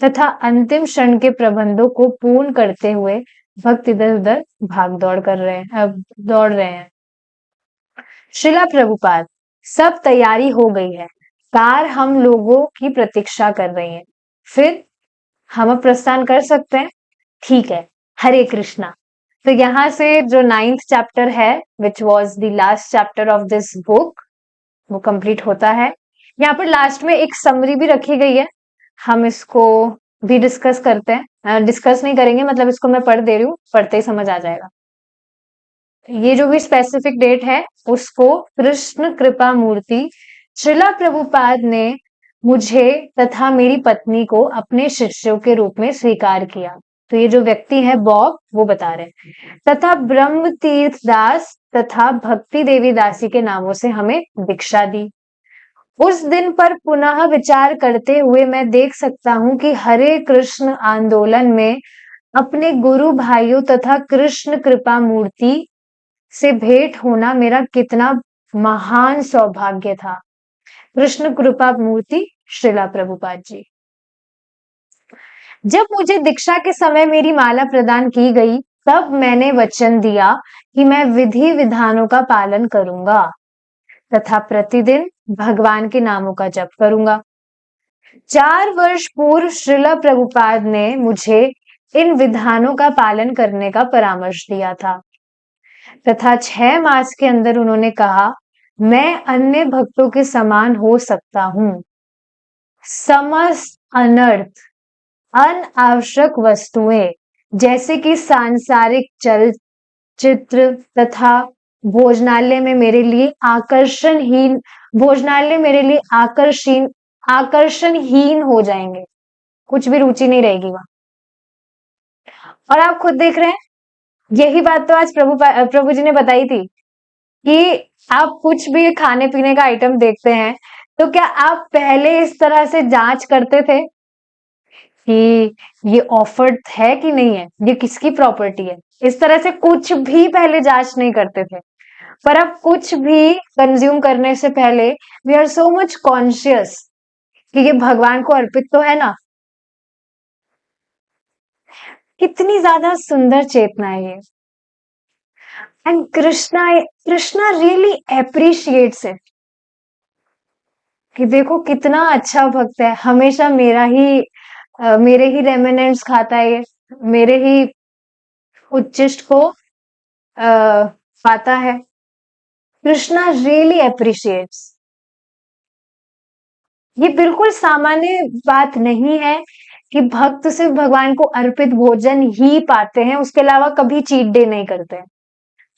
तथा अंतिम क्षण के प्रबंधों को पूर्ण करते हुए भक्त इधर उधर भाग दौड़ कर रहे हैं, दौड़ रहे हैं। श्रीला प्रभुपाद, सब तैयारी हो गई है, कार हम लोगों की प्रतीक्षा कर रही है, फिर हम अब प्रस्थान कर सकते हैं? ठीक है, हरे कृष्णा। तो यहाँ से जो 9th चैप्टर है which was the last chapter of this book वो कंप्लीट होता है। यहाँ पर लास्ट में एक समरी भी रखी गई है, हम इसको भी डिस्कस करते हैं। डिस्कस नहीं करेंगे, मतलब इसको मैं पढ़ दे रही हूँ, पढ़ते ही समझ आ जाएगा। ये जो भी स्पेसिफिक डेट है उसको कृष्ण कृपा मूर्ति श्रीला प्रभुपाद ने मुझे तथा मेरी पत्नी को अपने शिष्यों के रूप में स्वीकार किया। तो ये जो व्यक्ति है बॉब वो बता रहे हैं, तथा ब्रह्म तीर्थ दास तथा भक्ति देवी दासी के नामों से हमें दीक्षा दी। उस दिन पर पुनः विचार करते हुए मैं देख सकता हूं कि हरे कृष्ण आंदोलन में अपने गुरु भाइयों तथा कृष्ण कृपा मूर्ति से भेंट होना मेरा कितना महान सौभाग्य था। कृष्ण कृपा मूर्ति श्रीला प्रभुपाद जी। जब मुझे दीक्षा के समय मेरी माला प्रदान की गई तब मैंने वचन दिया कि मैं विधि विधानों का पालन करूंगा तथा प्रतिदिन भगवान के नामों का जप करूंगा। 4 वर्ष पूर्व श्रीला प्रभुपाद ने मुझे इन विधानों का पालन करने का परामर्श दिया था तथा 6 मास के अंदर उन्होंने कहा मैं अन्य भक्तों के समान हो सकता हूं। समस्त अनर्थ अनावश्यक वस्तुएं जैसे कि सांसारिक चलचित्र तथा भोजनालय में मेरे लिए आकर्षणहीन आकर्षणहीन हो जाएंगे, कुछ भी रुचि नहीं रहेगी वहां। और आप खुद देख रहे हैं, यही बात तो आज प्रभु जी ने बताई थी कि आप कुछ भी खाने पीने का आइटम देखते हैं तो क्या आप पहले इस तरह से जांच करते थे कि ये ऑफर्ड है कि नहीं है, ये किसकी प्रॉपर्टी है? इस तरह से कुछ भी पहले जांच नहीं करते थे। पर अब कुछ भी कंज्यूम करने से पहले we are so much conscious कि ये भगवान को अर्पित तो है ना। कितनी ज्यादा सुंदर चेतना है ये। And Krishna really appreciates it कि देखो कितना अच्छा भक्त है, हमेशा मेरे ही रेमिनेंट्स खाता है ये, मेरे ही उच्चिष्ट को पाता है। Krishna really appreciates. ये बिल्कुल सामान्य बात नहीं है कि भक्त सिर्फ भगवान को अर्पित भोजन ही पाते हैं, उसके अलावा कभी चीट डे नहीं करते हैं।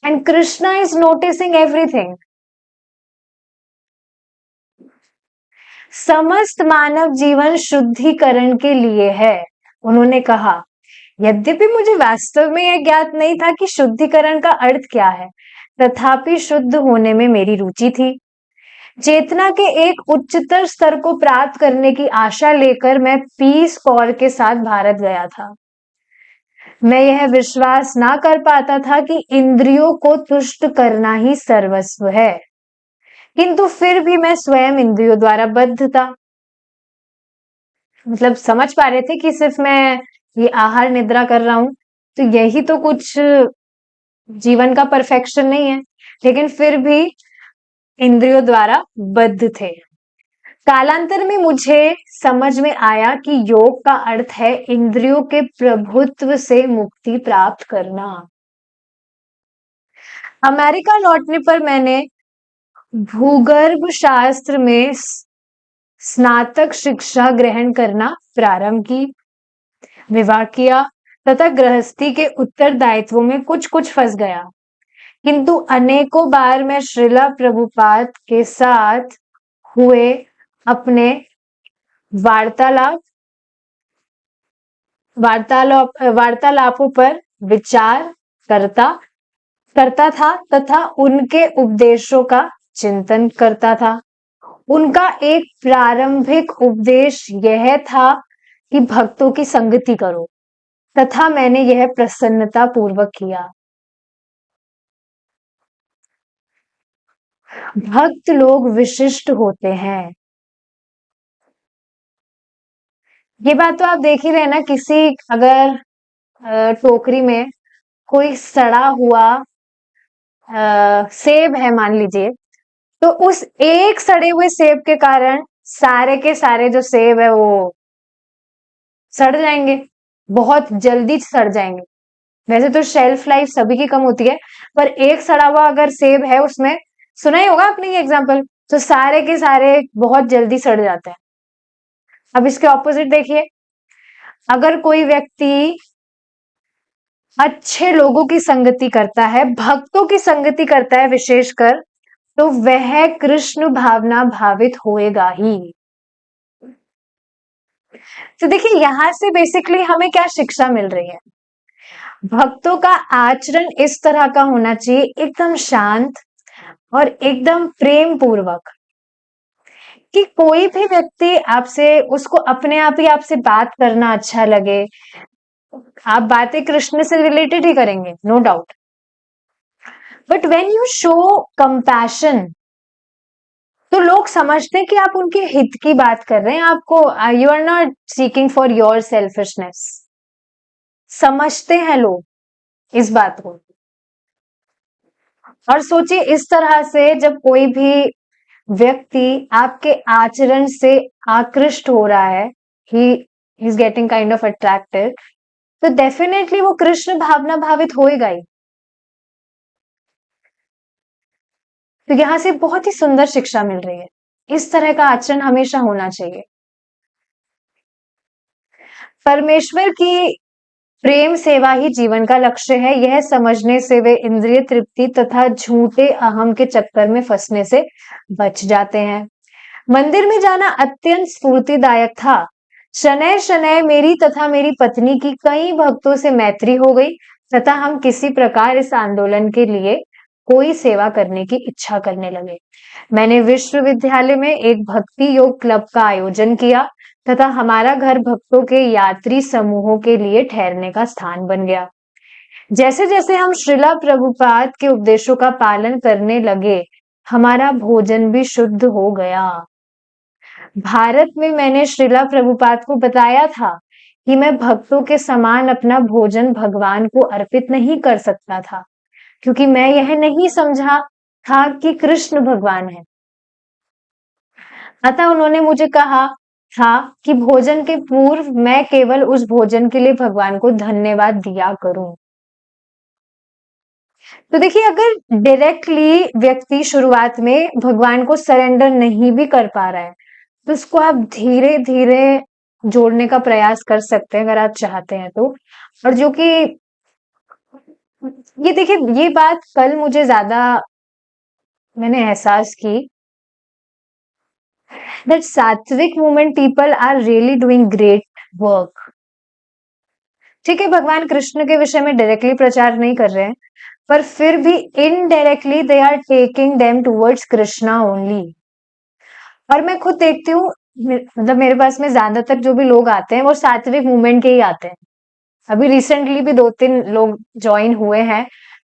And Krishna is noticing everything. समस्त मानव जीवन शुद्धिकरण के लिए है, उन्होंने कहा। यद्यपि मुझे वास्तव में यह ज्ञात नहीं था कि शुद्धिकरण का अर्थ क्या है, तथापि शुद्ध होने में मेरी रुचि थी। चेतना के एक उच्चतर स्तर को प्राप्त करने की आशा लेकर मैं पीस कौर के साथ भारत गया था। मैं यह विश्वास ना कर पाता था कि इंद्रियों को तुष्ट करना ही सर्वस्व है, किंतु फिर भी मैं स्वयं इंद्रियों द्वारा बद्ध था। मतलब समझ पा रहे थे कि सिर्फ मैं ये आहार निद्रा कर रहा हूं तो यही तो कुछ जीवन का परफेक्शन नहीं है, लेकिन फिर भी इंद्रियों द्वारा बद्ध थे। कालांतर में मुझे समझ में आया कि योग का अर्थ है इंद्रियों के प्रभुत्व से मुक्ति प्राप्त करना। अमेरिका लौटने पर मैंने भूगर्भ शास्त्र में स्नातक शिक्षा ग्रहण करना प्रारंभ की, विवाह किया तथा गृहस्थी के उत्तरदायित्वों में कुछ कुछ फंस गया, किंतु अनेकों बार मैं श्रीला प्रभुपाद के साथ हुए अपने वार्तालापों पर विचार करता था तथा उनके उपदेशों का चिंतन करता था। उनका एक प्रारंभिक उपदेश यह था कि भक्तों की संगति करो, तथा मैंने यह प्रसन्नता पूर्वक किया। भक्त लोग विशिष्ट होते हैं। ये बात तो आप देख ही रहे ना, किसी अगर टोकरी में कोई सड़ा हुआ सेब है मान लीजिए, तो उस एक सड़े हुए सेब के कारण सारे के सारे जो सेब है वो सड़ जाएंगे, बहुत जल्दी सड़ जाएंगे। वैसे तो शेल्फ लाइफ सभी की कम होती है, पर एक सड़ा हुआ अगर सेब है उसमें, सुना ही होगा आपने ये एग्जाम्पल, तो सारे के सारे बहुत जल्दी सड़ जाते हैं। अब इसके ऑपोजिट देखिए, अगर कोई व्यक्ति अच्छे लोगों की संगति करता है, भक्तों की संगति करता है विशेषकर, तो वह कृष्ण भावना भावित होएगा ही। तो देखिए यहां से बेसिकली हमें क्या शिक्षा मिल रही है, भक्तों का आचरण इस तरह का होना चाहिए, एकदम शांत और एकदम प्रेम पूर्वक, कि कोई भी व्यक्ति आपसे, उसको अपने आप ही आपसे बात करना अच्छा लगे, आप बातें कृष्ण से रिलेटेड ही करेंगे, no doubt, but when you show compassion, तो लोग समझते हैं कि आप उनके हित की बात कर रहे हैं, आपको, you are not seeking for your selfishness, समझते हैं लोग इस बात को। और सोचिए इस तरह से जब कोई भी व्यक्ति आपके आचरण से आकृष्ट हो रहा है, he is getting kind of attracted, तो डेफिनेटली वो कृष्ण भावना भावित होएगा ही। तो यहां से बहुत ही सुंदर शिक्षा मिल रही है, इस तरह का आचरण हमेशा होना चाहिए। परमेश्वर की प्रेम सेवा ही जीवन का लक्ष्य है, यह समझने से वे इंद्रिय तृप्ति तथा झूठे अहम के चक्कर में फंसने से बच जाते हैं। मंदिर में जाना अत्यंत स्फूर्तिदायक था। शनैः शनैः मेरी तथा मेरी पत्नी की कई भक्तों से मैत्री हो गई तथा हम किसी प्रकार इस आंदोलन के लिए कोई सेवा करने की इच्छा करने लगे। मैंने विश्वविद्यालय में एक भक्ति योग क्लब का आयोजन किया तथा हमारा घर भक्तों के यात्री समूहों के लिए ठहरने का स्थान बन गया। जैसे जैसे हम श्रीला प्रभुपाद के उपदेशों का पालन करने लगे, हमारा भोजन भी शुद्ध हो गया। भारत में मैंने श्रीला प्रभुपाद को बताया था कि मैं भक्तों के समान अपना भोजन भगवान को अर्पित नहीं कर सकता था, क्योंकि मैं यह नहीं समझा था कि कृष्ण भगवान है। अतः उन्होंने मुझे कहा था कि भोजन के पूर्व मैं केवल उस भोजन के लिए भगवान को धन्यवाद दिया करूं। तो देखिए अगर डायरेक्टली व्यक्ति शुरुआत में भगवान को सरेंडर नहीं भी कर पा रहा है, तो उसको आप धीरे धीरे जोड़ने का प्रयास कर सकते हैं अगर आप चाहते हैं तो। और जो कि ये देखिए, ये बात कल मुझे ज्यादा मैंने एहसास की, that sattvic movement people are really doing great work. ठीक है, भगवान कृष्ण के विषय में डायरेक्टली प्रचार नहीं कर रहे हैं, पर फिर भी indirectly they are taking them towards Krishna only. और मैं खुद देखती हूँ, मतलब मेरे पास में ज्यादातर जो भी लोग आते हैं वो सात्विक मूवमेंट के ही आते हैं। अभी रिसेंटली भी 2-3 लोग ज्वाइन हुए हैं,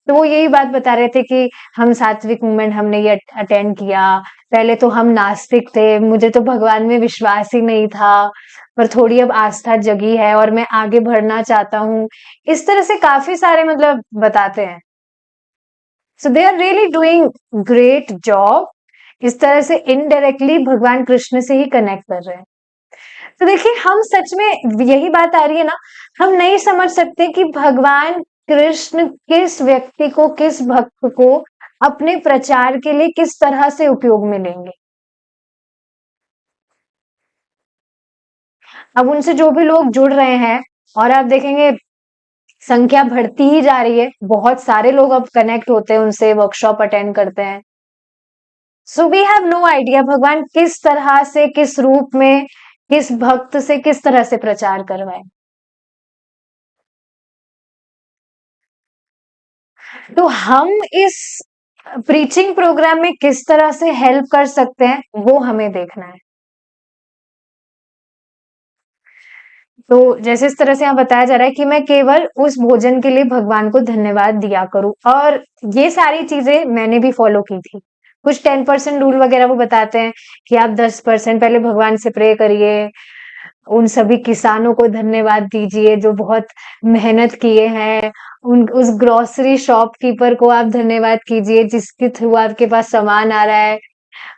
तो वो यही बात बता रहे थे कि हम सात्विक मूवमेंट हमने ये अटेंड किया, पहले तो हम नास्तिक थे, मुझे तो भगवान में विश्वास ही नहीं था, पर थोड़ी अब आस्था जगी है और मैं आगे बढ़ना चाहता हूँ। इस तरह से काफी सारे मतलब बताते हैं। So they are really doing great job. इस तरह से इनडायरेक्टली भगवान कृष्ण से ही कनेक्ट कर रहे हैं। तो देखिए हम सच में, यही बात आ रही है ना, हम नहीं समझ सकते कि भगवान कृष्ण किस व्यक्ति को, किस भक्त को अपने प्रचार के लिए किस तरह से उपयोग में लेंगे। अब उनसे जो भी लोग जुड़ रहे हैं, और आप देखेंगे संख्या बढ़ती ही जा रही है, बहुत सारे लोग अब कनेक्ट होते हैं उनसे, वर्कशॉप अटेंड करते हैं। So we have no idea भगवान किस तरह से, किस रूप में, किस भक्त से किस तरह से प्रचार करवाए। तो हम इस प्रीचिंग प्रोग्राम में किस तरह से हेल्प कर सकते हैं, वो हमें देखना है। तो जैसे इस तरह से यहाँ बताया जा रहा है कि मैं केवल उस भोजन के लिए भगवान को धन्यवाद दिया करूं, और ये सारी चीजें मैंने भी फॉलो की थी। कुछ 10% रूल वगैरह वो बताते हैं कि आप 10% पहले भगवान से प्रे करिए, उन सभी किसानों को धन्यवाद दीजिए जो बहुत मेहनत किए हैं, उन उस ग्रोसरी शॉपकीपर को आप धन्यवाद कीजिए जिसके थ्रू आपके पास सामान आ रहा है,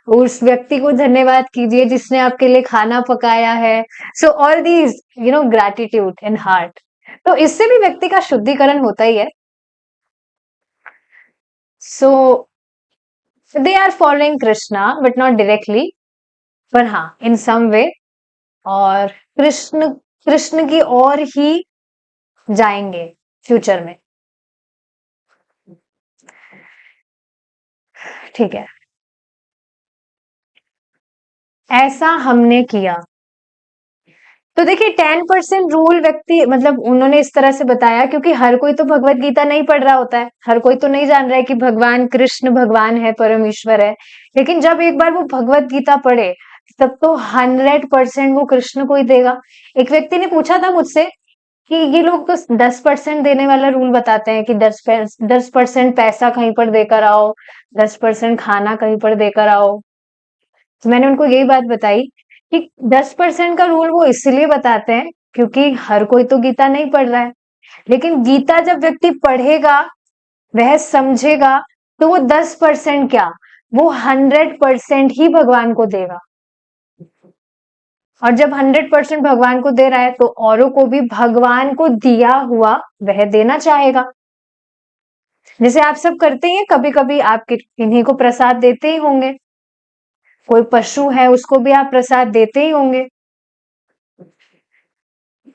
उस व्यक्ति को धन्यवाद कीजिए जिसने आपके लिए खाना पकाया है। So all these gratitude in heart. तो इससे भी व्यक्ति का शुद्धिकरण होता ही है। So they are following Krishna but not directly, पर हाँ इन सम वे, और कृष्ण कृष्ण की ओर ही जाएंगे फ्यूचर में। ठीक है, ऐसा हमने किया। तो देखिए 10% रूल व्यक्ति मतलब उन्होंने इस तरह से बताया क्योंकि हर कोई तो भगवत गीता नहीं पढ़ रहा होता है, हर कोई तो नहीं जान रहा है कि भगवान कृष्ण भगवान है, परमेश्वर है। लेकिन जब एक बार वो भगवत गीता पढ़े तब तो 100% वो कृष्ण को ही देगा। एक व्यक्ति ने पूछा था मुझसे कि ये लोग तो 10% देने वाला रूल बताते हैं कि 10% पैसा कहीं पर देकर आओ, 10% खाना कहीं पर देकर आओ। तो मैंने उनको यही बात बताई कि 10% का रूल वो इसलिए बताते हैं क्योंकि हर कोई तो गीता नहीं पढ़ रहा है। लेकिन गीता जब व्यक्ति पढ़ेगा, वह समझेगा, तो वो 10% क्या, वो 100% ही भगवान को देगा। और जब 100% भगवान को दे रहा है तो औरों को भी भगवान को दिया हुआ वह देना चाहेगा। जैसे आप सब करते हैं, कभी कभी आप किन्हीं को प्रसाद देते ही होंगे, कोई पशु है उसको भी आप प्रसाद देते ही होंगे।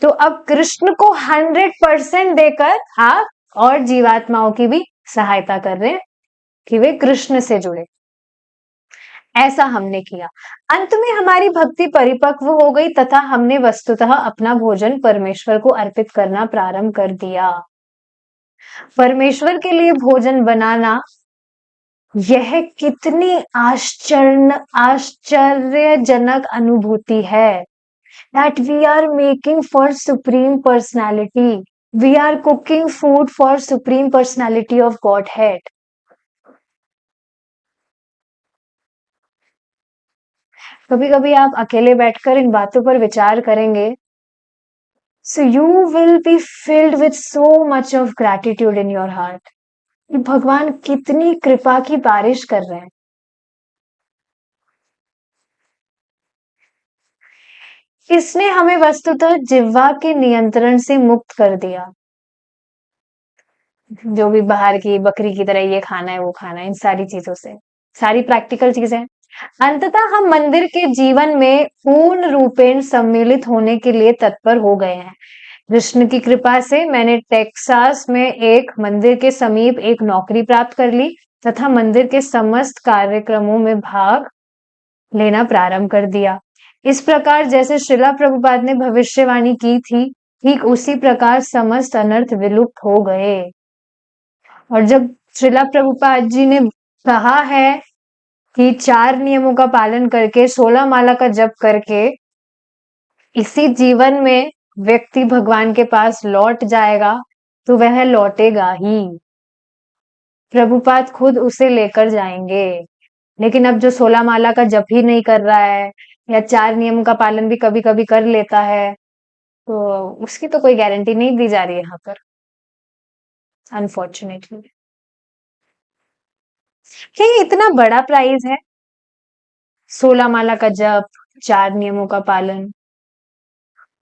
तो अब कृष्ण को 100% देकर आप और जीवात्माओं की भी सहायता कर रहे हैं कि वे कृष्ण से जुड़े। ऐसा हमने किया। अंत में हमारी भक्ति परिपक्व हो गई तथा हमने वस्तुतः अपना भोजन परमेश्वर को अर्पित करना प्रारंभ कर दिया। परमेश्वर के लिए भोजन बनाना, यह कितनी आश्चर्यजनक अनुभूति है। That we are making for supreme personality. We are cooking food for supreme personality of Godhead. कभी कभी आप अकेले बैठकर इन बातों पर विचार करेंगे, so you will be filled with so much of gratitude in your heart. कि भगवान कितनी कृपा की बारिश कर रहे हैं। इसने हमें वस्तुतः जिह्वा के नियंत्रण से मुक्त कर दिया। जो भी बाहर की बकरी की तरह ये खाना है वो खाना है, इन सारी चीजों से, सारी प्रैक्टिकल चीजें। अंततः हम मंदिर के जीवन में पूर्ण रूपेण सम्मिलित होने के लिए तत्पर हो गए हैं। कृष्ण की कृपा से मैंने टेक्सास में एक मंदिर के समीप एक नौकरी प्राप्त कर ली तथा मंदिर के समस्त कार्यक्रमों में भाग लेना प्रारंभ कर दिया। इस प्रकार जैसे श्रीला प्रभुपाद ने भविष्यवाणी की थी, ठीक उसी प्रकार समस्त अनर्थ विलुप्त हो गए। और जब श्रीला प्रभुपाद जी ने कहा है कि 4 नियमों का पालन करके 16 माला का जप करके इसी जीवन में व्यक्ति भगवान के पास लौट जाएगा, तो वह लौटेगा ही। प्रभुपाद खुद उसे लेकर जाएंगे। लेकिन अब जो 16 माला का जप ही नहीं कर रहा है या 4 नियमों का पालन भी कभी कभी कर लेता है, तो उसकी तो कोई गारंटी नहीं दी जा रही है यहाँ पर, अनफॉर्चुनेटली। क्या ये इतना बड़ा प्राइज है? 16 माला का जप, 4 नियमों का पालन,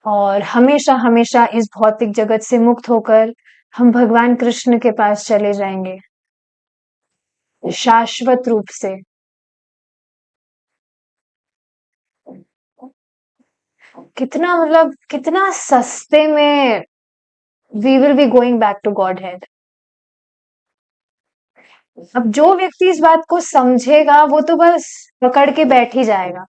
और हमेशा हमेशा इस भौतिक जगत से मुक्त होकर हम भगवान कृष्ण के पास चले जाएंगे शाश्वत रूप से। कितना मतलब कितना सस्ते में we will be going back to Godhead. अब जो व्यक्ति इस बात को समझेगा वो तो बस पकड़ के बैठ ही जाएगा।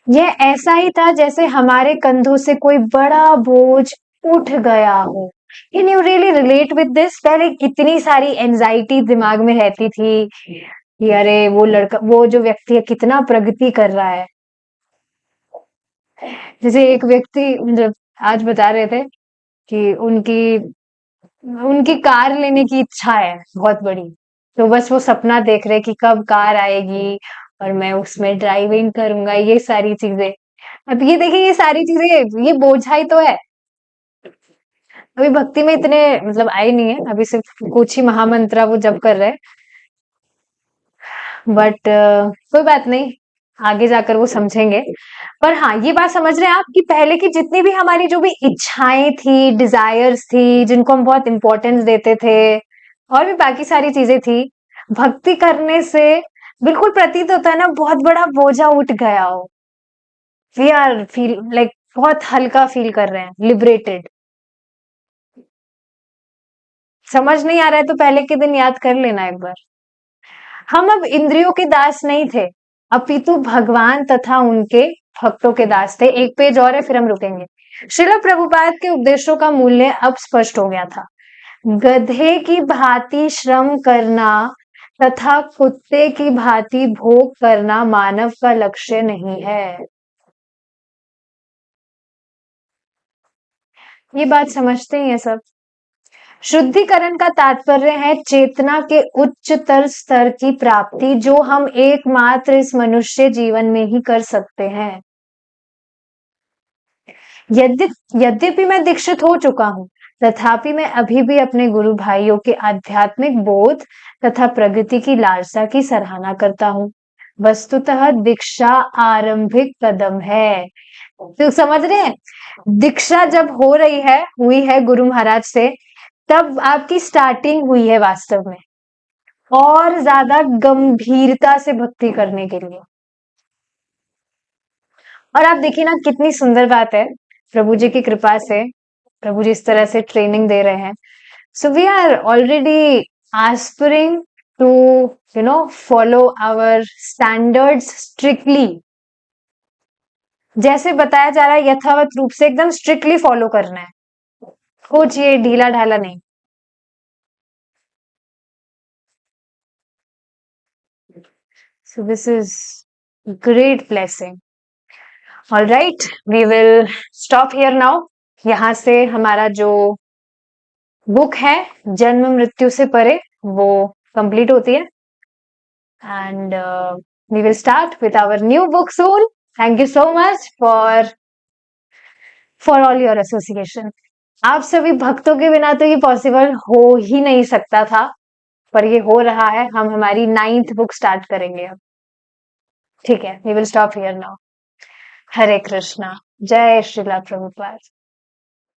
यह ऐसा ही था जैसे हमारे कंधों से कोई बड़ा बोझ उठ गया हो। Can you really relate with this? पहले कितनी सारी एंजाइटी दिमाग में रहती थी कि अरे वो लड़का, वो जो व्यक्ति है कितना प्रगति कर रहा है। जैसे एक व्यक्ति मतलब आज बता रहे थे कि उनकी उनकी कार लेने की इच्छा है बहुत बड़ी, तो बस वो सपना देख रहे कि कब कार आएगी और मैं उसमें ड्राइविंग करूंगा, ये सारी चीजें। अब ये देखिए, ये सारी चीजें ये बोझा ही तो है। अभी भक्ति में इतने मतलब आए नहीं है, अभी सिर्फ कुछ ही महामंत्रा वो जप कर रहे हैं। बट कोई बात नहीं, आगे जाकर वो समझेंगे। पर हाँ, ये बात समझ रहे हैं आप कि पहले की जितनी भी हमारी जो भी इच्छाएं थी, डिजायर्स थी, जिनको हम बहुत इंपॉर्टेंस देते थे, और भी बाकी सारी चीजें थी, भक्ति करने से बिल्कुल प्रतीत होता है ना बहुत बड़ा बोझा उठ गया हो। वी आर फील लाइक बहुत हल्का फील कर रहे हैं, लिबरेटेड। समझ नहीं आ रहा है तो पहले के दिन याद कर लेना एक बार। हम अब इंद्रियों के दास नहीं थे, अपितु भगवान तथा उनके भक्तों के दास थे। एक पेज और है फिर हम रुकेंगे। श्रील प्रभुपाद के उपदेशों का मूल्य अब स्पष्ट हो गया था। गधे की भांति श्रम करना तथा कुत्ते की भांति भोग करना मानव का लक्ष्य नहीं है। ये बात समझते ही है सब। शुद्धिकरण का तात्पर्य है चेतना के उच्चतर स्तर की प्राप्ति, जो हम एकमात्र इस मनुष्य जीवन में ही कर सकते हैं। यद्यपि मैं दीक्षित हो चुका हूँ, तथापि मैं अभी भी अपने गुरु भाइयों के आध्यात्मिक बोध तथा प्रगति की लालसा की सराहना करता हूँ। वस्तुतः दीक्षा आरंभिक कदम है। तो समझ रहे हैं, दीक्षा जब हो रही है, हुई है गुरु महाराज से, तब आपकी स्टार्टिंग हुई है वास्तव में और ज्यादा गंभीरता से भक्ति करने के लिए। और आप देखिए ना कितनी सुंदर बात है, प्रभु जी की कृपा से प्रभु जी इस तरह से ट्रेनिंग दे रहे हैं। So we are already aspiring to follow our standards strictly. जैसे बताया जा रहा है यथावत रूप से एकदम स्ट्रिक्टली फॉलो करना है, कुछ ये ढीला ढाला नहीं। So this is great blessing. All right, we will stop here now. यहाँ से हमारा जो बुक है जन्म मृत्यु से परे वो कंप्लीट होती है and we will start with our new book soon. Thank you so much for all your association. आप सभी भक्तों के बिना तो ये पॉसिबल हो ही नहीं सकता था, पर ये हो रहा है। हम हमारी 9th बुक स्टार्ट करेंगे अब। ठीक है, we will stop here now. हरे कृष्णा, जय श्रीला प्रभुपाद।